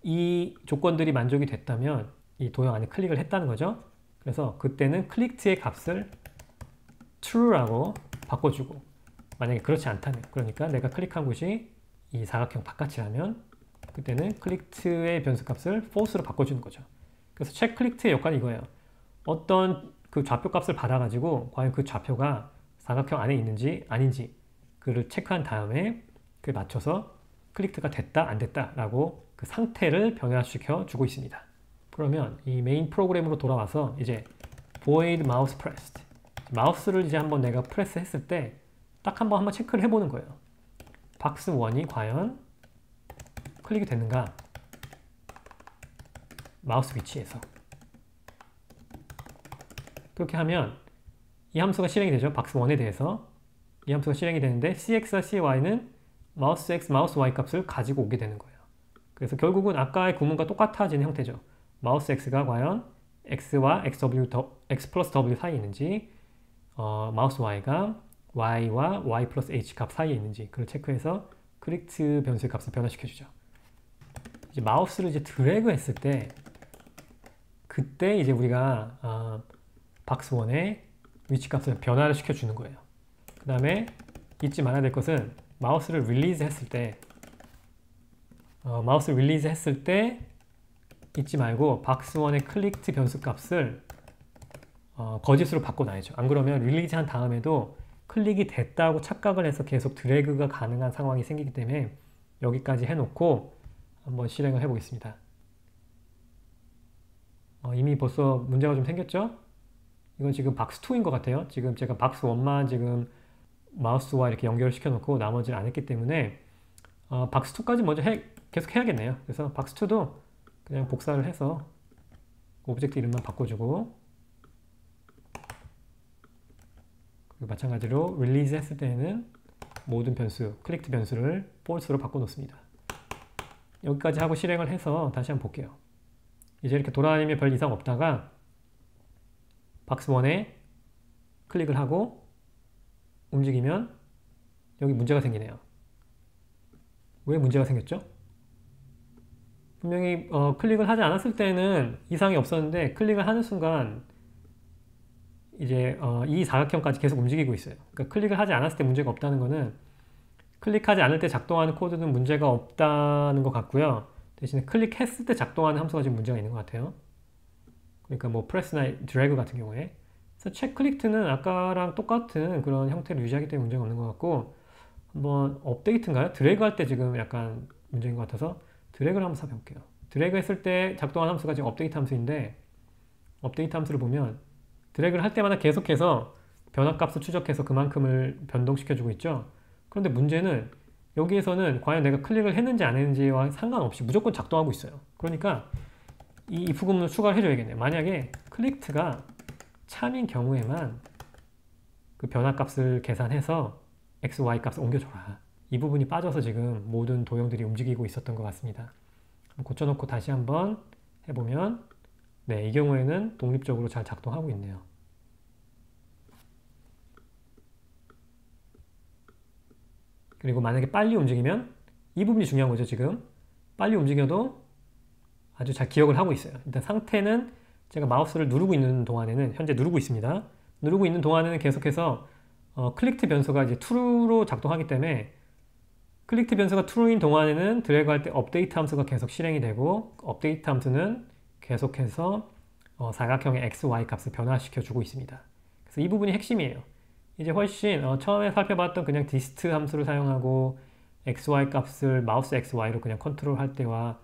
[SPEAKER 1] 이 조건들이 만족이 됐다면 이 도형 안에 클릭을 했다는 거죠. 그래서 그때는 클릭트의 값을 true라고 바꿔주고 만약에 그렇지 않다면 그러니까 내가 클릭한 곳이 이 사각형 바깥이라면 그때는 클릭트의 변수 값을 false로 바꿔주는 거죠. 그래서 check 클릭트의 역할이 이거예요. 어떤 그 좌표 값을 받아가지고 과연 그 좌표가 사각형 안에 있는지 아닌지 그를 체크한 다음에 그에 맞춰서 클릭트가 됐다 안 됐다 라고 그 상태를 변화시켜 주고 있습니다. 그러면 이 메인 프로그램으로 돌아와서 이제 void mouse pressed 마우스를 이제 한번 내가 프레스 했을 때 딱 한번 체크를 해보는 거예요. 박스 1이 과연 클릭이 됐는가 마우스 위치에서 그렇게 하면 이 함수가 실행이 되죠. 박스 1에 대해서 이 함수가 실행이 되는데 cx와 cy는 마우스 x, 마우스 y 값을 가지고 오게 되는 거예요. 그래서 결국은 아까의 구문과 똑같아지는 형태죠. 마우스 x가 과연 x와 x 플러스 w 사이에 있는지 마우스 y가 y와 y 플러스 h 값 사이에 있는지 그걸 체크해서 클릭트 변수의 값을 변화시켜주죠. 이제 마우스를 이제 드래그 했을 때 그때 이제 우리가 박스 1의 위치 값을 변화를 시켜주는 거예요. 그 다음에 잊지 말아야 될 것은 마우스를 릴리즈 했을 때 잊지 말고 박스 1의 클릭트 변수 값을 거짓으로 바꿔놔야죠. 안 그러면 릴리즈 한 다음에도 클릭이 됐다고 착각을 해서 계속 드래그가 가능한 상황이 생기기 때문에 여기까지 해놓고 한번 실행을 해보겠습니다. 이미 벌써 문제가 좀 생겼죠? 이건 지금 박스 2인 것 같아요. 지금 제가 박스 1만 지금 마우스와 이렇게 연결을 시켜놓고 나머지를 안 했기 때문에 박스 2까지 먼저 계속 해야겠네요. 그래서 박스 2도 그냥 복사를 해서 오브젝트 이름만 바꿔주고 그리고 마찬가지로 릴리즈 했을 때는 모든 변수, 클릭트 변수를 false로 바꿔놓습니다. 여기까지 하고 실행을 해서 다시 한번 볼게요. 이제 이렇게 돌아다니면 별 이상 없다가 박스 1에 클릭을 하고 움직이면 여기 문제가 생기네요. 왜 문제가 생겼죠? 분명히 클릭을 하지 않았을 때는 이상이 없었는데 클릭을 하는 순간 이제 이 사각형까지 계속 움직이고 있어요. 그러니까 클릭을 하지 않았을 때 문제가 없다는 거는 클릭하지 않을 때 작동하는 코드는 문제가 없다는 것 같고요. 대신에 클릭했을 때 작동하는 함수가 지금 문제가 있는 것 같아요. 그러니까 뭐 프레스나 드래그 같은 경우에 그래서 체크 클릭트는 아까랑 똑같은 그런 형태를 유지하기 때문에 문제가 없는 것 같고, 한번 업데이트인가요? 드래그 할 때 지금 약간 문제인 것 같아서 드래그를 한번 살펴볼게요. 드래그 했을 때 작동한 함수가 지금 업데이트 함수인데, 업데이트 함수를 보면 드래그를 할 때마다 계속해서 변화값을 추적해서 그만큼을 변동시켜주고 있죠. 그런데 문제는 여기에서는 과연 내가 클릭을 했는지 안 했는지와 상관없이 무조건 작동하고 있어요. 그러니까 이 if 구문을 추가를 해줘야겠네요. 만약에 클릭트가 참인 경우에만 그 변화값을 계산해서 x, y 값을 옮겨줘라. 이 부분이 빠져서 지금 모든 도형들이 움직이고 있었던 것 같습니다. 고쳐놓고 다시 한번 해보면 네, 이 경우에는 독립적으로 잘 작동하고 있네요. 그리고 만약에 빨리 움직이면 이 부분이 중요한 거죠. 지금 빨리 움직여도 아주 잘 기억을 하고 있어요. 일단 상태는 제가 마우스를 누르고 있는 동안에는 현재 누르고 있습니다. 누르고 있는 동안에는 계속해서 클릭트 변수가 이제 true로 작동하기 때문에 클릭트 변수가 true인 동안에는 드래그 할 때 업데이트 함수가 계속 실행이 되고 업데이트 함수는 계속해서 사각형의 x, y 값을 변화시켜 주고 있습니다. 그래서 이 부분이 핵심이에요. 이제 훨씬 처음에 살펴봤던 그냥 dist 함수를 사용하고 x, y 값을 마우스 x, y로 그냥 컨트롤 할 때와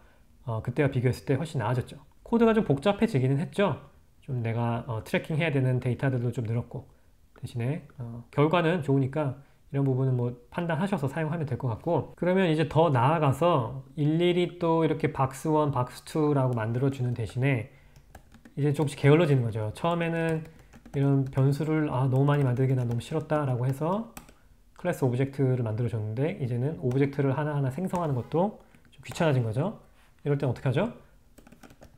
[SPEAKER 1] 그때와 비교했을 때 훨씬 나아졌죠. 코드가 좀 복잡해지기는 했죠. 좀 내가 트래킹 해야 되는 데이터들도 좀 늘었고 대신에 결과는 좋으니까 이런 부분은 뭐 판단하셔서 사용하면 될 것 같고, 그러면 이제 더 나아가서 일일이 또 이렇게 박스1, 박스2라고 만들어주는 대신에 이제 조금씩 게을러지는 거죠. 처음에는 이런 변수를 너무 많이 만들기 난 너무 싫었다 라고 해서 클래스 오브젝트를 만들어줬는데 이제는 오브젝트를 하나하나 생성하는 것도 좀 귀찮아진 거죠. 이럴 땐 어떻게 하죠?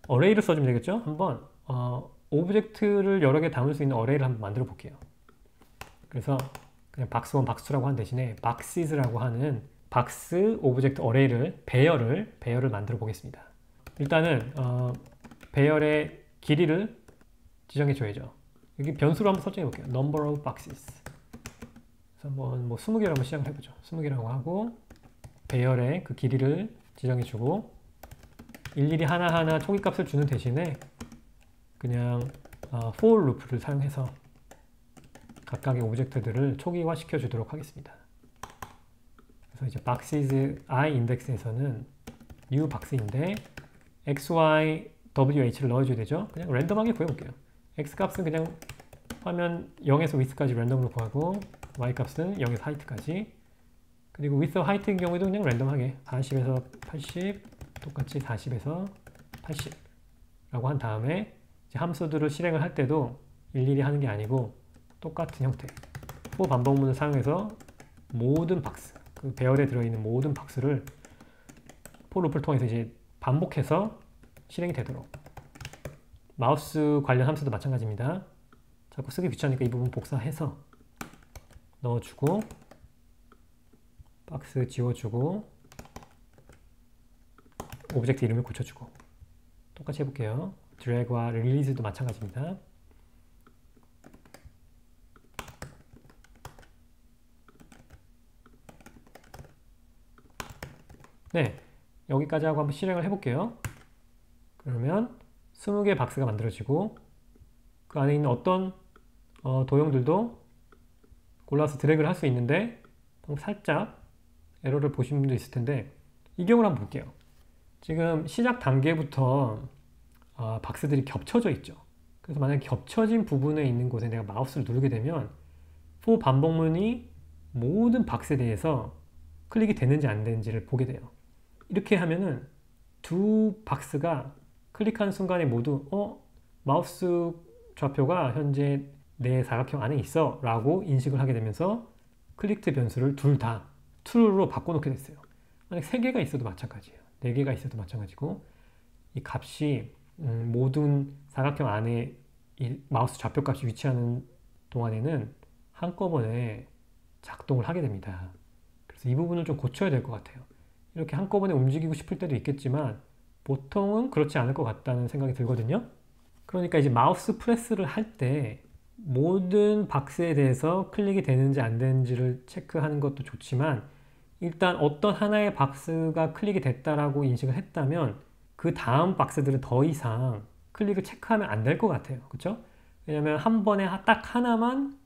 [SPEAKER 1] 어레이를 써주면 되겠죠? 한번 오브젝트를 여러 개 담을 수 있는 어레이를 한번 만들어 볼게요. 그래서 그냥 박스1, 박스2라고 하는 대신에 boxes라고 하는 박스 오브젝트 어레이를 배열을 만들어 보겠습니다. 일단은 배열의 길이를 지정해 줘야죠. 여기 변수로 한번 설정해 볼게요. number of boxes. 그래서 한번 뭐 20개로 한번 시작을 해보죠. 20개라고 하고 배열의 그 길이를 지정해 주고 일일이 하나하나 초기값을 주는 대신에 그냥 for loop를 사용해서 각각의 오브젝트들을 초기화 시켜 주도록 하겠습니다. 그래서 이제 boxes i index에서는 new box인데 x, y, wh를 넣어줘야 되죠. 그냥 랜덤하게 구해볼게요. x 값은 그냥 화면 0에서 width까지 랜덤으로 구하고 y 값은 0에서 height까지, 그리고 width, height인 경우에도 그냥 랜덤하게 40에서 80 똑같이 40에서 80 라고 한 다음에 이제 함수들을 실행을 할 때도 일일이 하는 게 아니고 똑같은 형태 for 반복문을 사용해서 모든 박스, 그 배열에 들어있는 모든 박스를 for loop를 통해서 이제 반복해서 실행이 되도록. 마우스 관련 함수도 마찬가지입니다. 자꾸 쓰기 귀찮으니까 이 부분 복사해서 넣어주고 박스 지워주고 오브젝트 이름을 고쳐주고 똑같이 해볼게요. 드래그와 릴리즈도 마찬가지입니다. 네, 여기까지 하고 한번 실행을 해볼게요. 그러면 20개의 박스가 만들어지고 그 안에 있는 어떤 도형들도 골라서 드래그를 할 수 있는데 살짝 에러를 보신 분도 있을 텐데 이 경우를 한번 볼게요. 지금 시작 단계부터 박스들이 겹쳐져 있죠. 그래서 만약에 겹쳐진 부분에 있는 곳에 내가 마우스를 누르게 되면 for 반복문이 모든 박스에 대해서 클릭이 되는지 안 되는지를 보게 돼요. 이렇게 하면은 두 박스가 클릭하는 순간에 모두 마우스 좌표가 현재 내 사각형 안에 있어 라고 인식을 하게 되면서 클릭트 변수를 둘 다 true로 바꿔놓게 됐어요. 만약 3개가 있어도 마찬가지예요. 4개가 있어도 마찬가지고 이 값이 모든 사각형 안에 이 마우스 좌표 값이 위치하는 동안에는 한꺼번에 작동을 하게 됩니다. 그래서 이 부분을 좀 고쳐야 될 것 같아요. 이렇게 한꺼번에 움직이고 싶을 때도 있겠지만 보통은 그렇지 않을 것 같다는 생각이 들거든요. 그러니까 이제 마우스 프레스를 할 때 모든 박스에 대해서 클릭이 되는지 안 되는지를 체크하는 것도 좋지만 일단 어떤 하나의 박스가 클릭이 됐다라고 인식을 했다면 그 다음 박스들은 더 이상 클릭을 체크하면 안 될 것 같아요. 그렇죠? 왜냐면 한 번에 딱 하나만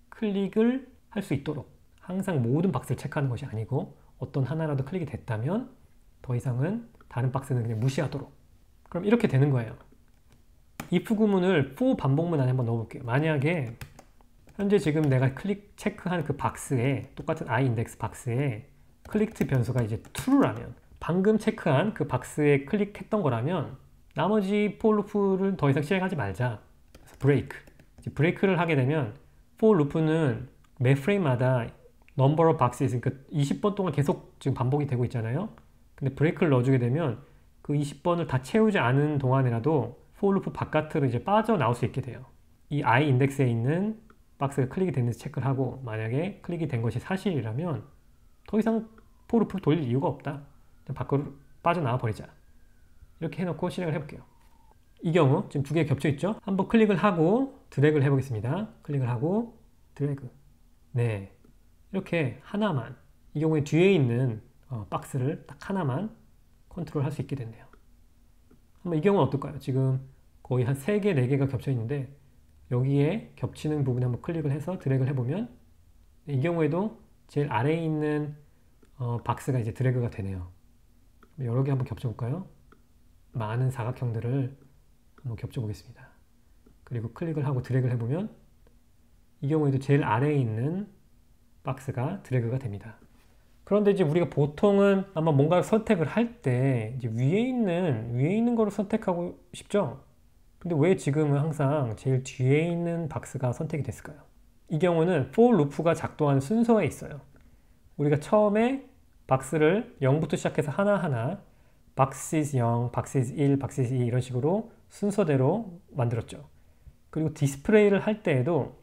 [SPEAKER 1] 클릭을 할 수 있도록, 항상 모든 박스를 체크하는 것이 아니고 어떤 하나라도 클릭이 됐다면 더 이상은 다른 박스는 그냥 무시하도록. 그럼 이렇게 되는 거예요. if 구문을 for 반복문 안에 한번 넣어볼게요. 만약에 현재 지금 내가 클릭 체크한 그 박스에, 똑같은 i 인덱스 박스에 클릭트 변수가 이제 true라면, 방금 체크한 그 박스에 클릭했던 거라면 나머지 for loop를 더 이상 실행하지 말자. 그래서 break. 이제 브레이크를 하게 되면 for loop는 매 프레임마다 number of boxes, 그러니까 20번 동안 계속 지금 반복이 되고 있잖아요. 근데 브레이크를 넣어주게 되면 그 20번을 다 채우지 않은 동안이라도 for loop 바깥으로 이제 빠져나올 수 있게 돼요. 이 i 인덱스에 있는 박스가 클릭이 됐는지 체크를 하고, 만약에 클릭이 된 것이 사실이라면 더 이상 for loop를 돌릴 이유가 없다. 밖으로 빠져나와 버리자. 이렇게 해놓고 실행을 해볼게요. 이 경우 지금 두 개 겹쳐 있죠? 한번 클릭을 하고 드래그를 해보겠습니다. 클릭을 하고 드래그. 네, 이렇게 하나만, 이 경우에 뒤에 있는 박스를 딱 하나만 컨트롤 할 수 있게 됐네요. 한번 이 경우는 어떨까요? 지금 거의 한 3개, 4개가 겹쳐 있는데 여기에 겹치는 부분에 한번 클릭을 해서 드래그를 해보면 이 경우에도 제일 아래에 있는 박스가 이제 드래그가 되네요. 여러 개 한번 겹쳐볼까요? 많은 사각형들을 한번 겹쳐보겠습니다. 그리고 클릭을 하고 드래그를 해보면 이 경우에도 제일 아래에 있는 박스가 드래그가 됩니다. 그런데 이제 우리가 보통은 아마 뭔가를 선택을 할 때 이제 위에 있는 거를 선택하고 싶죠? 근데 왜 지금은 항상 제일 뒤에 있는 박스가 선택이 됐을까요? 이 경우는 for loop가 작동하는 순서에 있어요. 우리가 처음에 박스를 0부터 시작해서 하나하나 boxes 0, boxes 1, boxes 2 이런 식으로 순서대로 만들었죠. 그리고 디스플레이를 할 때에도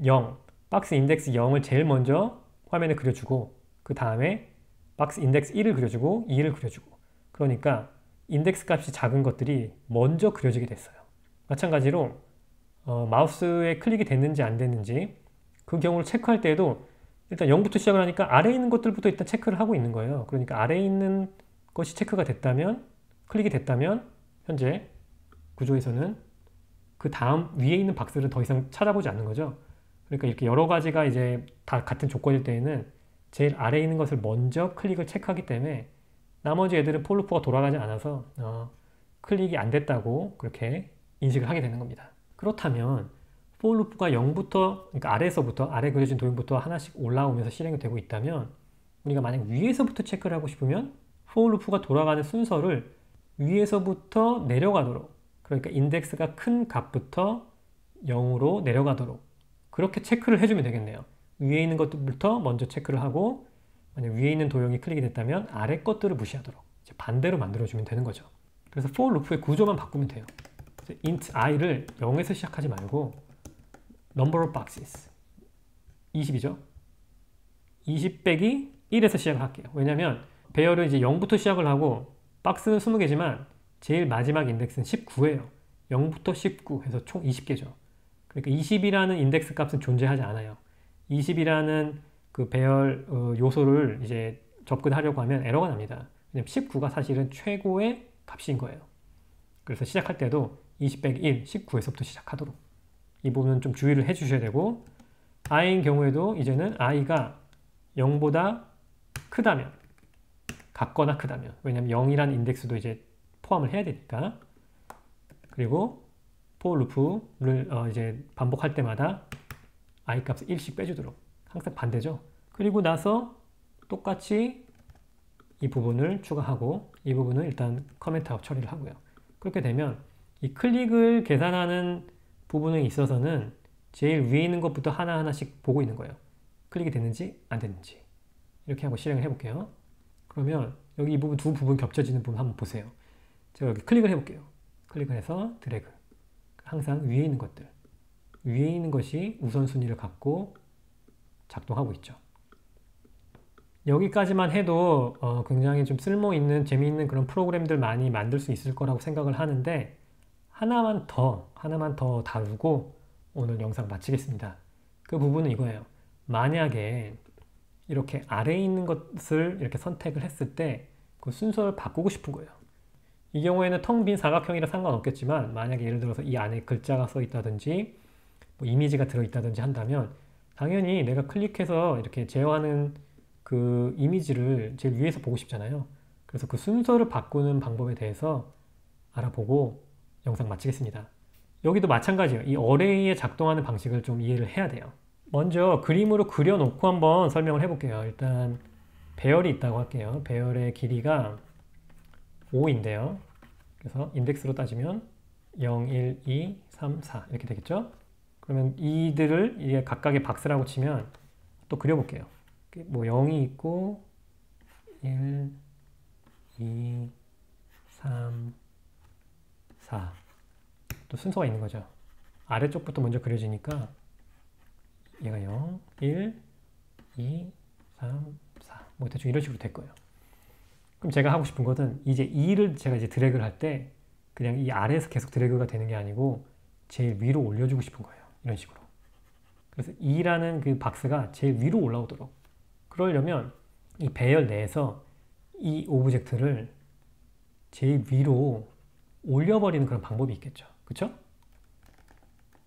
[SPEAKER 1] 0, 박스 인덱스 0을 제일 먼저 화면에 그려주고 그 다음에 박스 인덱스 1을 그려주고 2를 그려주고, 그러니까 인덱스 값이 작은 것들이 먼저 그려지게 됐어요. 마찬가지로 마우스에 클릭이 됐는지 안 됐는지 그 경우를 체크할 때에도 일단 0부터 시작을 하니까 아래에 있는 것들부터 일단 체크를 하고 있는 거예요. 그러니까 아래에 있는 것이 체크가 됐다면, 클릭이 됐다면 현재 구조에서는 그 다음 위에 있는 박스를 더 이상 찾아보지 않는 거죠. 그러니까 이렇게 여러 가지가 이제 다 같은 조건일 때에는 제일 아래에 있는 것을 먼저 클릭을 체크하기 때문에 나머지 애들은 for loop가 돌아가지 않아서 클릭이 안 됐다고 그렇게 인식을 하게 되는 겁니다. 그렇다면 for loop가 0부터, 그러니까 아래에서부터, 아래 그려진 도형부터 하나씩 올라오면서 실행이 되고 있다면 우리가 만약 위에서부터 체크를 하고 싶으면 for loop가 돌아가는 순서를 위에서부터 내려가도록, 그러니까 인덱스가 큰 값부터 0으로 내려가도록 그렇게 체크를 해주면 되겠네요. 위에 있는 것부터 먼저 체크를 하고, 만약 위에 있는 도형이 클릭이 됐다면 아래 것들을 무시하도록 이제 반대로 만들어주면 되는 거죠. 그래서 for loop의 구조만 바꾸면 돼요. int i를 0에서 시작하지 말고 number of boxes 20이죠. 20 빼기 1에서 시작을 할게요. 왜냐면 배열은 이제 0부터 시작을 하고 박스는 20개지만 제일 마지막 인덱스는 19예요. 0부터 19 해서 총 20개죠. 그러니까 20이라는 인덱스 값은 존재하지 않아요. 20이라는 그 배열 요소를 이제 접근하려고 하면 에러가 납니다. 왜냐면 19가 사실은 최고의 값인 거예요. 그래서 시작할 때도 20 빼기 1, 19에서부터 시작하도록 이 부분은 좀 주의를 해 주셔야 되고, i인 경우에도 이제는 i가 0보다 크다면, 같거나 크다면, 왜냐면 0이라는 인덱스도 이제 포함을 해야 되니까, 그리고 for loop를 이제 반복할 때마다 i 값을 1씩 빼주도록, 항상 반대죠. 그리고 나서 똑같이 이 부분을 추가하고 이 부분은 일단 커멘트아웃 처리를 하고요. 그렇게 되면 이 클릭을 계산하는 부분에 있어서는 제일 위에 있는 것부터 하나하나씩 보고 있는 거예요. 클릭이 됐는지 안 됐는지. 이렇게 하고 실행을 해볼게요. 그러면 여기 이 부분, 두 부분 겹쳐지는 부분 한번 보세요. 제가 여기 클릭을 해볼게요. 클릭을 해서 드래그. 항상 위에 있는 것들, 위에 있는 것이 우선순위를 갖고 작동하고 있죠. 여기까지만 해도 굉장히 좀 쓸모있는 재미있는 그런 프로그램들 많이 만들 수 있을 거라고 생각을 하는데, 하나만 더 다루고 오늘 영상 마치겠습니다. 그 부분은 이거예요. 만약에 이렇게 아래에 있는 것을 이렇게 선택을 했을 때 그 순서를 바꾸고 싶은 거예요. 이 경우에는 텅 빈 사각형이라 상관없겠지만, 만약에 예를 들어서 이 안에 글자가 써 있다든지 뭐 이미지가 들어있다든지 한다면 당연히 내가 클릭해서 이렇게 제어하는 그 이미지를 제일 위에서 보고 싶잖아요. 그래서 그 순서를 바꾸는 방법에 대해서 알아보고 영상 마치겠습니다. 여기도 마찬가지예요. 이 어레이에 작동하는 방식을 좀 이해를 해야 돼요. 먼저 그림으로 그려놓고 한번 설명을 해볼게요. 일단 배열이 있다고 할게요. 배열의 길이가 5인데요. 그래서 인덱스로 따지면 0, 1, 2, 3, 4 이렇게 되겠죠? 그러면 이들을 이게 각각의 박스라고 치면 또 그려볼게요. 뭐 0이 있고 1, 2, 3, 4 또 순서가 있는 거죠. 아래쪽부터 먼저 그려지니까 얘가 0, 1, 2, 3, 4 뭐 대충 이런 식으로 될 거예요. 그럼 제가 하고 싶은 것은 이제 2를 제가 이제 드래그를 할 때 그냥 이 아래에서 계속 드래그가 되는 게 아니고 제일 위로 올려주고 싶은 거예요. 이런 식으로. 그래서 2라는 그 박스가 제일 위로 올라오도록. 그러려면 이 배열 내에서 이 오브젝트를 제일 위로 올려버리는 그런 방법이 있겠죠. 그쵸?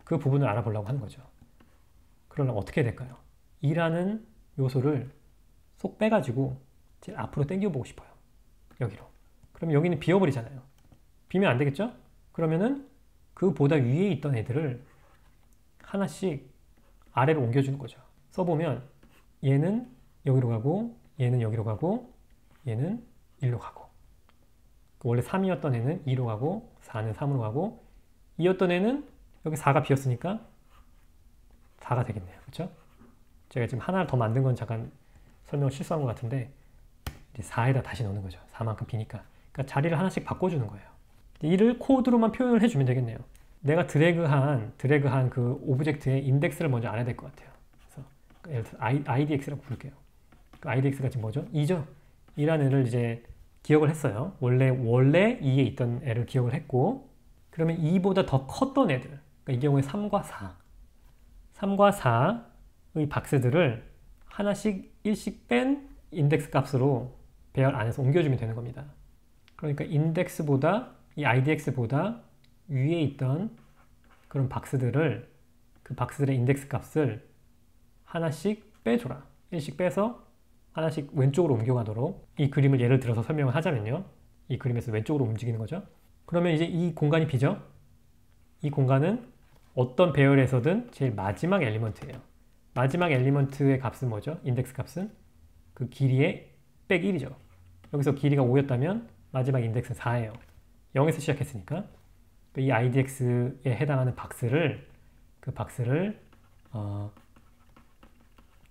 [SPEAKER 1] 그 부분을 알아보려고 하는 거죠. 그러려면 어떻게 해야 될까요? 2라는 요소를 쏙 빼가지고 제일 앞으로 당겨보고 싶어요. 여기로. 그럼 여기는 비워버리잖아요. 비면 안 되겠죠? 그러면은 그보다 위에 있던 애들을 하나씩 아래로 옮겨주는 거죠. 써보면 얘는 여기로 가고 얘는 여기로 가고 얘는 1로 가고 원래 3이었던 애는 2로 가고 4는 3으로 가고 2였던 애는 여기 4가 비었으니까 4가 되겠네요. 그렇죠? 제가 지금 하나를 더 만든 건 잠깐 설명을 실수한 것 같은데 이제 4에다 다시 넣는 거죠. 4만큼 비니까. 그러니까 자리를 하나씩 바꿔주는 거예요. 이를 코드로만 표현을 해주면 되겠네요. 내가 드래그한 그 오브젝트의 인덱스를 먼저 알아야 될 것 같아요. 그래서 예를 들어서 idx라고 부를게요. 그 idx가 지금 뭐죠? 2죠? 2라는 애를 이제 기억을 했어요. 원래 2에 있던 애를 기억을 했고 그러면 2보다 더 컸던 애들 그러니까 이 경우에 3과 4 3과 4의 박스들을 하나씩 1씩 뺀 인덱스 값으로 배열 안에서 옮겨주면 되는 겁니다. 그러니까 인덱스보다 이 idx보다 위에 있던 그런 박스들을 그 박스들의 인덱스 값을 하나씩 빼줘라. 1씩 빼서 하나씩 왼쪽으로 옮겨가도록 이 그림을 예를 들어서 설명을 하자면요. 이 그림에서 왼쪽으로 움직이는 거죠. 그러면 이제 이 공간이 비죠. 이 공간은 어떤 배열에서든 제일 마지막 엘리먼트예요. 마지막 엘리먼트의 값은 뭐죠? 인덱스 값은 그 길이의 백 1이죠. 여기서 길이가 5였다면 마지막 인덱스는 4예요. 0에서 시작했으니까 이 idx에 해당하는 박스를 그 박스를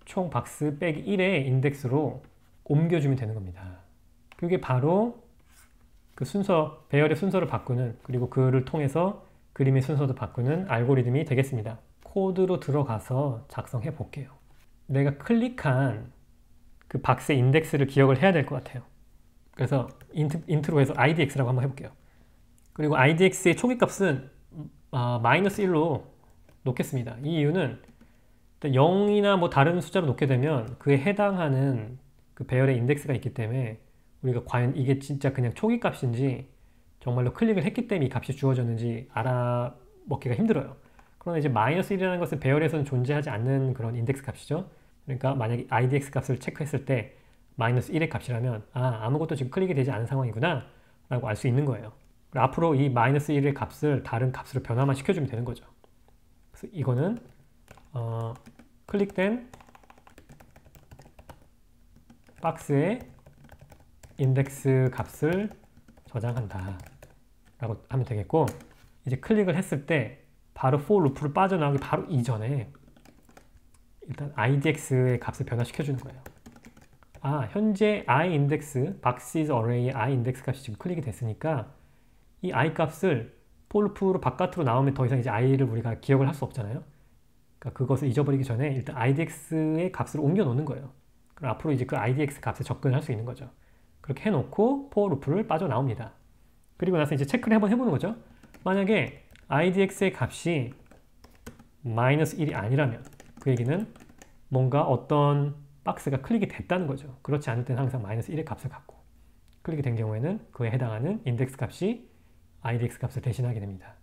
[SPEAKER 1] 총 박스 빼기 1의 인덱스로 옮겨주면 되는 겁니다. 그게 바로 그 순서, 배열의 순서를 바꾸는 그리고 그를 통해서 그림의 순서도 바꾸는 알고리즘이 되겠습니다. 코드로 들어가서 작성해 볼게요. 내가 클릭한 그 박스의 인덱스를 기억을 해야 될 것 같아요. 그래서 인트로 해서 idx라고 한번 해볼게요. 그리고 idx의 초기값은 마이너스 1로 놓겠습니다. 이 이유는 0이나 뭐 다른 숫자로 놓게 되면 그에 해당하는 그 배열의 인덱스가 있기 때문에 우리가 과연 이게 진짜 그냥 초기값인지 정말로 클릭을 했기 때문에 이 값이 주어졌는지 알아먹기가 힘들어요. 그러나 이제 마이너스 1이라는 것은 배열에서는 존재하지 않는 그런 인덱스 값이죠. 그러니까 만약에 idx 값을 체크했을 때 마이너스 1의 값이라면 아무것도 지금 클릭이 되지 않은 상황이구나 라고 알 수 있는 거예요. 앞으로 이 마이너스 1의 값을 다른 값으로 변화만 시켜주면 되는 거죠. 그래서 이거는 클릭된 박스의 인덱스 값을 저장한다 라고 하면 되겠고 이제 클릭을 했을 때 바로 for loop를 빠져나오기 바로 이전에 일단 idx의 값을 변화시켜주는 거예요. 현재 i 인덱스 boxes array의 i 인덱스 값이 지금 클릭이 됐으니까 이 i 값을 for loop로 바깥으로 나오면 더 이상 이제 i를 우리가 기억을 할 수 없잖아요. 그러니까 그것을 잊어버리기 전에 일단 idx의 값을 옮겨 놓는 거예요. 그럼 앞으로 이제 그 idx 값에 접근할 수 있는 거죠. 그렇게 해놓고 for loop를 빠져나옵니다. 그리고 나서 이제 체크를 한번 해보는 거죠. 만약에 idx의 값이 마이너스 1이 아니라면 그 얘기는 뭔가 어떤 박스가 클릭이 됐다는 거죠. 그렇지 않을 때는 항상 마이너스 1의 값을 갖고 클릭이 된 경우에는 그에 해당하는 인덱스 값이 idx 값을 대신하게 됩니다.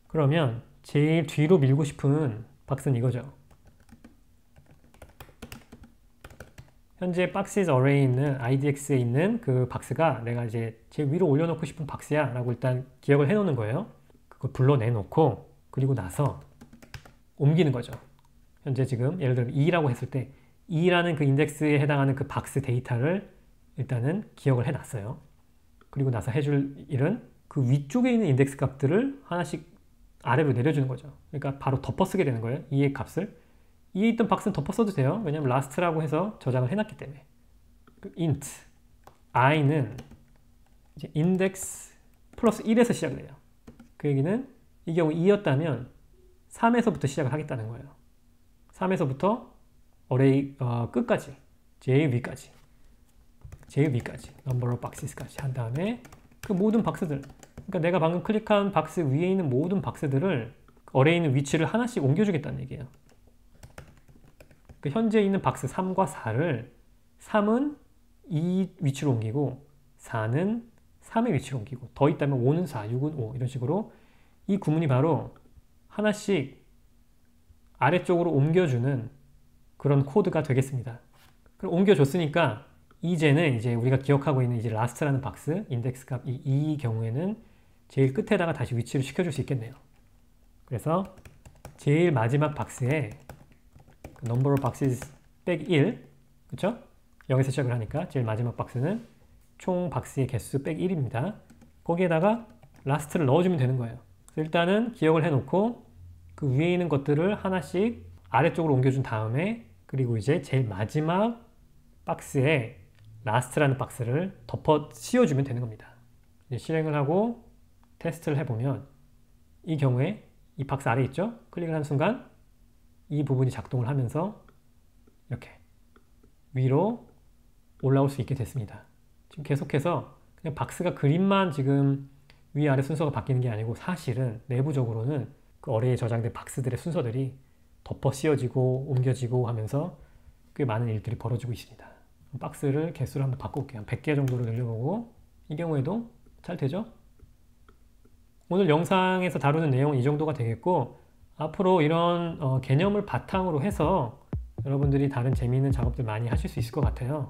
[SPEAKER 1] 그러면 제일 뒤로 밀고 싶은 박스는 이거죠. 현재 박스's array에 있는 IDX에 있는 그 박스가 내가 이제 제일 위로 올려놓고 싶은 박스야 라고 일단 기억을 해 놓는 거예요. 그걸 불러내놓고 그리고 나서 옮기는 거죠. 현재 지금 예를 들어 2라고 했을 때 2라는 그 인덱스에 해당하는 그 박스 데이터를 일단은 기억을 해놨어요. 그리고 나서 해줄 일은 그 위쪽에 있는 인덱스 값들을 하나씩 아래로 내려주는 거죠. 그러니까 바로 덮어쓰게 되는 거예요. 2의 값을. 2에 있던 박스는 덮어써도 돼요. 왜냐면 last라고 해서 저장을 해놨기 때문에. 그 int i는 이제 index 플러스 1에서 시작을 해요. 그 얘기는 이 경우 2였다면 3에서부터 시작을 하겠다는 거예요. 3에서부터 array 끝까지 제일 위까지 number of boxes까지 한 다음에 그 모든 박스들, 그러니까 내가 방금 클릭한 박스 위에 있는 모든 박스들을 array에 있는 위치를 하나씩 옮겨주겠다는 얘기예요. 그 현재 있는 박스 3과 4를 3은 2 위치로 옮기고 4는 3의 위치로 옮기고 더 있다면 5는 4, 6은 5 이런 식으로 이 구문이 바로 하나씩 아래쪽으로 옮겨주는 그런 코드가 되겠습니다. 그럼 옮겨줬으니까 이제는 이제 우리가 기억하고 있는 이제 last라는 박스 인덱스 값 이 경우에는 제일 끝에다가 다시 위치를 시켜줄 수 있겠네요. 그래서 제일 마지막 박스에 number of boxes 빼기 1, 그쵸? 0에서 시작을 하니까 제일 마지막 박스는 총 박스의 개수 빼기 1입니다. 거기에다가 last를 넣어주면 되는 거예요. 그래서 일단은 기억을 해놓고 그 위에 있는 것들을 하나씩 아래쪽으로 옮겨준 다음에 그리고 이제 제일 마지막 박스에 last라는 박스를 덮어 씌워주면 되는 겁니다. 이제 실행을 하고 테스트를 해보면 이 경우에 이 박스 아래 있죠? 클릭을 하는 순간 이 부분이 작동을 하면서 이렇게 위로 올라올 수 있게 됐습니다. 지금 계속해서 그냥 박스가 그림만 지금 위아래 순서가 바뀌는 게 아니고 사실은 내부적으로는 그 어레이에 저장된 박스들의 순서들이 덮어 씌워지고 옮겨지고 하면서 꽤 많은 일들이 벌어지고 있습니다. 박스를 개수를 한번 바꿔볼게요. 한 100개 정도로 늘려보고 이 경우에도 잘 되죠? 오늘 영상에서 다루는 내용은 이 정도가 되겠고 앞으로 이런 개념을 바탕으로 해서 여러분들이 다른 재미있는 작업들 많이 하실 수 있을 것 같아요.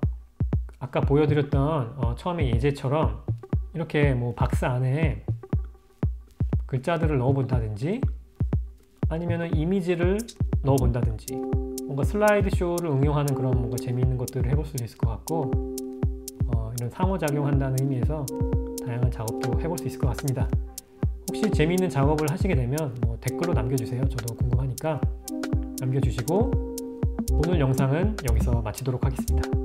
[SPEAKER 1] 아까 보여드렸던 처음에 예제처럼 이렇게 뭐 박스 안에 글자들을 넣어 본다든지 아니면은 이미지를 넣어 본다든지 뭔가 슬라이드 쇼를 응용하는 그런 뭔가 재미있는 것들을 해볼 수 있을 것 같고 이런 상호작용한다는 의미에서 다양한 작업도 해볼 수 있을 것 같습니다. 혹시 재미있는 작업을 하시게 되면 뭐 댓글로 남겨주세요. 저도 궁금하니까 남겨주시고 오늘 영상은 여기서 마치도록 하겠습니다.